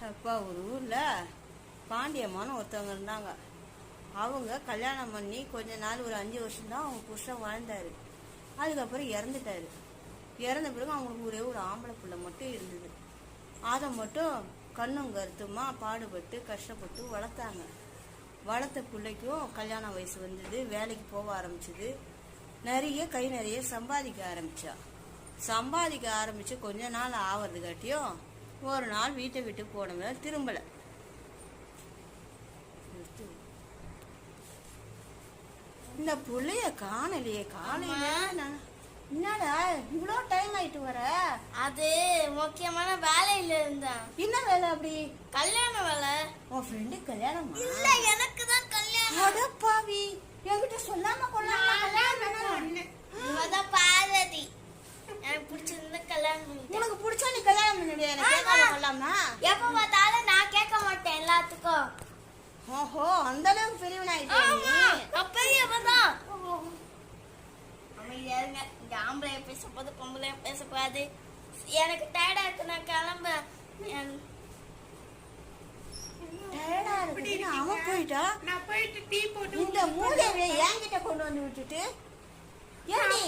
அப்பா ஒரு ஊரில் பாண்டியம்மான்னு ஒருத்தவங்க இருந்தாங்க. அவங்க கல்யாணம் பண்ணி கொஞ்ச நாள் ஒரு 5 வருஷம்தான் அவங்க புருஷன் வாழ்ந்தாரு. அதுக்கப்புறம் இறந்துட்டாரு. இறந்த பிறகு அவங்களுக்கு ஒரே ஒரு ஆம்பளை பிள்ளை மட்டும் இருந்தது. அதை மட்டும் கண்ணும் கருத்துமா பாடுபட்டு கஷ்டப்பட்டு வளர்த்தாங்க. வளர்த்த பிள்ளைக்கும் கல்யாண வயசு வந்தது, வேலைக்கு போக ஆரம்பிச்சது, கை நிறைய சம்பாதிக்க ஆரம்பிச்சு கொஞ்ச நாள் ஆவறது காட்டியும் ஒரு நாள் வீட்டை விட்டு போனவங்க திரும்பல. இந்த புள்ளைய காணலையே, காலையில என்னடா இவ்வளோ டைம் ஆயிட்டு வர? அது முக்கியமான வேலையில இருந்தா. என்ன வேலை? அப்படி கல்யாண வேலை. உன் ஃப்ரெண்டு கல்யாணம்? இல்ல, எனக்கு தான் கல்யாணம். அட பாவி, என்கிட்ட சொல்லாம கொள்ளாம இவதான் பார்வதி. எனக்கு பிடிச்சிருந்தா கல்யாணம் பண்ணிட்டேன். உனக்கு பிடிச்சா நீ கல்யாணம் பண்ணிடு, எனக்கு கேட்காம கொள்ளாமா? எப்ப பார்த்தாலும் நான் கேட்க மாட்டேன் எல்லாத்துக்கும். ஓஹோ, அந்த அளவுக்கு பெரியவனாயிட்டே. அப்பதான் அமைதியாருங்க. இங்க ஆம்பளைய பேசப்போது பொம்பளைய பேசக்கூடாது. எனக்கு டயர்டா இருக்கு, நான் கிளம்புறேன். அவன் போயிட்டா, நான் போயிட்டு டீ போட்டு இந்த மூதேவியை என்கிட்ட கொண்டு வந்து விட்டுட்டு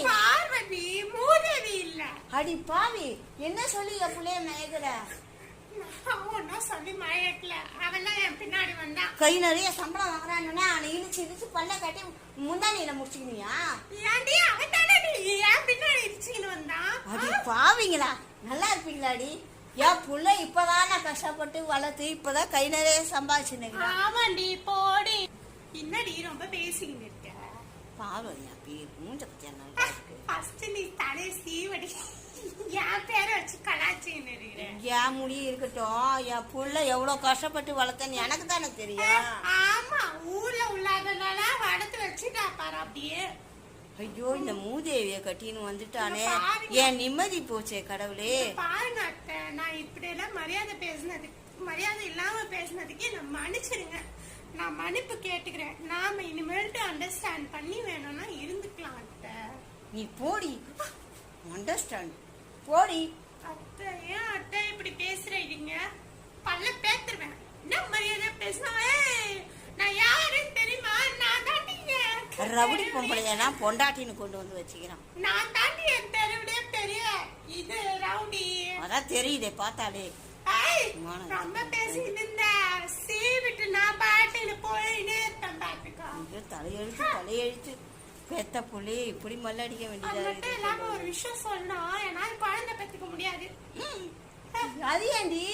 பார்வதி மூதேவி இல்ல. அடி பாவி, என்ன சொல்லி என் பிள்ளைய மயக்குற? ஒன்னும் சொல்லி மயக்கல, அவெல்லாம் என் பின்னாடி வந்தான். கை நிறைய சம்பளம் வாங்குறான்னு அவனை இழுச்சு பல்ல கட்டி முந்தானியில முடிச்சுக்கினியா? ஏன்டி அவன் தானே என் பின்னாடி இடிச்சுக்கின்னு வந்தான். அடி பாவிங்களா, நல்லா இருப்பீங்களாடி? என் புள்ள இப்பதான் நான் கஷ்டப்பட்டு வளர்த்து இப்பதான் கை நிறைய சம்பாதிச்சுன்னு. ஆமாண்டி, போடி. என்னடி ரொம்ப பேசிக்கிட்டு இருக்க? பாவம், என் பேர் மூஞ்ச பத்தியா நல்லா இருக்கு. ஃபர்ஸ்ட் நீ தலையை சீவடி, என் பேரை வச்சு கலாச்சின்னு இருக்கிறேன். என் முடியும் இருக்கட்டும், என் புள்ள எவ்வளவு கஷ்டப்பட்டு வளர்த்தேன்னு எனக்கு தானே தெரியும். ஆமா, ஊர்ல உள்ளாதனால வளர்த்து வச்சுட்டா பாரு அப்படியே. ஐயோ, இந்த மூதேவிய கட்டின்னு வந்துட்டானே, என் நிம்மதி போச்சே கடவுளே. பாருங்க அத்தை, நான் இப்படி எல்லாம் மரியாதை இல்லாம பேசினதுக்கு நான் மன்னிச்சிருங்க. நான் மன்னிப்பு கேட்டுக்கிறேன். நாம இனிமேல்ட்டு அண்டர்ஸ்டாண்ட் பண்ணி வேணும்னா இருந்துக்கலாம் அத்தை. நீ போடி, அண்டர்ஸ்டாண்ட் போடி. அத்தை, ஏன் அத்தை இப்படி பேசுறீங்க? பல்ல பேத்துருவேன். என்ன மரியாதை பேசினா? நான் யாருன்னு தெரியுமா? நான் தாண்டிங்க ரவுடி பொம்பளையா பொண்டாட்டின்னு கொண்டு வந்து வச்சுக்கிறான். நான் தாண்டி என் தெருவிலே பெரிய இது ரவுடி. அதான் தெரியுதே பார்த்தாலே. ரொம்ப பேசிட்டு இருந்த சீவிட்டு நான் பாட்டில போயினே பாத்துக்கோ. தலையெழுத்து பெத்த புள்ளி இப்படி மல்லடிக்க வேண்டியதா? ஒரு விஷயம் சொல்லணும், என்னால குழந்தை பெத்துக்க முடியாது. அது ஏண்டி?